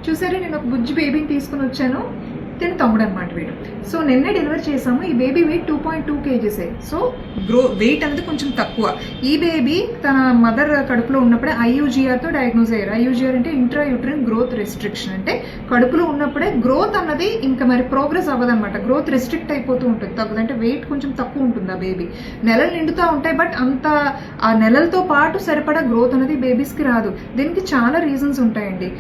చూసారా నేను ఒక బుజ్జి బేబీని తీసుకుని వచ్చాను, తిని తమ్ముడు అనమాట వీడు. సో నిన్నే డెలివరీ చేసాము. ఈ baby weight 2.2 kgs. So weight అనేది కొంచెం తక్కువ. ఈ బేబీ తన మదర్ కడుపులో ఉన్నప్పుడే ఐయూజీఆర్తో డయాగ్నోజ్ అయ్యారు. ఐయూజీఆర్ అంటే ఇంట్రా యూట్రైన్ గ్రోత్ రెస్ట్రిక్షన్. అంటే కడుపులో ఉన్నప్పుడే గ్రోత్ అన్నది ఇంకా మరి ప్రోగ్రెస్ అవ్వదన్నమాట. గ్రోత్ రెస్ట్రిక్ట్ అయిపోతూ ఉంటుంది, తగ్గదు. అంటే వెయిట్ కొంచెం తక్కువ ఉంటుంది ఆ బేబీ. నెలలు నిండుతూ ఉంటాయి, బట్ అంత ఆ నెలలతో పాటు సరిపడా గ్రోత్ అనేది బేబీస్కి రాదు. దీనికి చాలా రీజన్స్ ఉంటాయండి.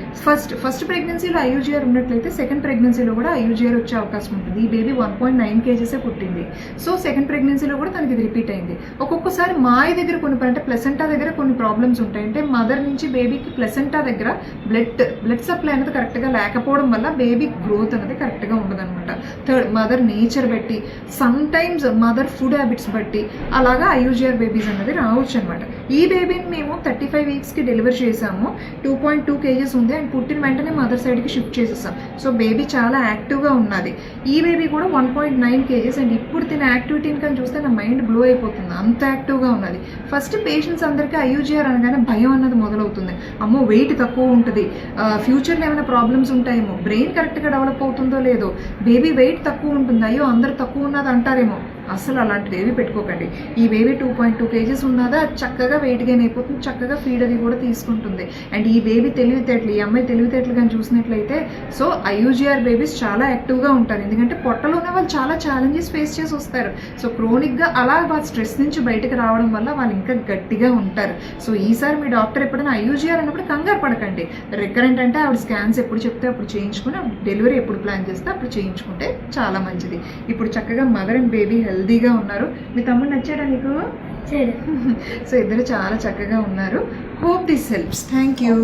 ఫస్ట్ ప్రెగ్నెన్సీలో ఐయూజీఆర్ ఉన్నట్లయితే సెకండ్ ప్రెగ్నెన్సీలో కూడా ఐయూజీఆర్ వచ్చే అవకాశం ఉంటుంది. ఈ బేబీ 1.9 kgs పుట్టింది. సో సెకండ్ ప్రెగ్నెన్సీలో కూడా తనకి ఇది రిపీట్ అయింది. ఒక్కొక్కసారి మాయ దగ్గర కొన్ని అంటే ప్లసెంటా దగ్గర కొన్ని ప్రాబ్లమ్స్ ఉంటాయి. అంటే మదర్ నుంచి బేబీకి ప్లసెంటా దగ్గర బ్లడ్ సప్లై అనేది కరెక్ట్గా లేకపోవడం వల్ల బేబీ గ్రోత్ అనేది కరెక్ట్గా ఉండదు అనమాట. థర్డ్, మదర్ నేచర్ బట్టి, some times mother food habits బట్టి అలాగా ఐయూజీఆర్ బేబీస్ అనేది రావచ్చు అనమాట. ఈ బేబీని మేము 35 weeksకి డెలివరీ చేసాము. 2.2 kgs ఉంది అండ్ పుట్టిన వెంటనే మదర్ సైడ్కి షిఫ్ట్ చేసేసాం. సో బేబీ చాలా యాక్టివ్గా ఉన్నది. ఈ బేబీ కూడా 1.9 kgs. అండ్ ఇప్పుడు తిన యాక్టివిటీని కానీ చూస్తే నా మైండ్ బ్లో అయిపోతుంది, అంత యాక్టివ్గా ఉన్నది. ఫస్ట్ పేషెంట్స్ అందరికీ ఐయూజీఆర్ అనగానే భయం అన్నది మొదలవుతుంది. అమ్మో వెయిట్ తక్కువ ఉంటుంది, ఫ్యూచర్లో ఏమైనా ప్రాబ్లమ్స్ ఉంటాయేమో, బ్రెయిన్ కరెక్ట్గా డెవలప్ అవుతుందో లేదో, బేబీ వెయిట్ తక్కువ ఉంటుంది, అయ్యో అందరు తక్కువ ఉన్నది అంటారేమో. అసలు అలాంటిది ఏవి పెట్టుకోకండి. ఈ బేబీ 2.2 kgs ఉన్నదా చక్కగా వెయిట్ గెయిన్ అయిపోతుంది, చక్కగా ఫీడ్ అది కూడా తీసుకుంటుంది. అండ్ ఈ బేబీ తెలివితేటలు, ఈ అమ్మాయి తెలివితేటలు కానీ చూసినట్లయితే సో ఐయూజీఆర్ బేబీస్ చాలా యాక్టివ్గా ఉంటారు. ఎందుకంటే పొట్టలో ఉన్న వాళ్ళు చాలా ఛాలెంజెస్ ఫేస్ చేసి వస్తారు. సో క్రోనిక్గా అలా వాళ్ళ స్ట్రెస్ నుంచి బయటకు రావడం వల్ల వాళ్ళు ఇంకా గట్టిగా ఉంటారు. సో ఈసారి మీ డాక్టర్ ఎప్పుడైనా ఐయూజీఆర్ అన్నప్పుడు కంగారు పడకండి. రికరెంట్ అంటే ఆవిడ స్కాన్స్ ఎప్పుడు చెప్తే అప్పుడు చేయించుకుని, డెలివరీ ఎప్పుడు ప్లాన్ చేస్తే అప్పుడు చేయించుకుంటే చాలా మంచిది. ఇప్పుడు చక్కగా మదర్ అండ్ బేబీ హెల్దీగా ఉన్నారు. మీ తమ్ముడు నచ్చాడా నీకు? సో ఇద్దరు చాలా చక్కగా ఉన్నారు. Hope this helps. Thank you.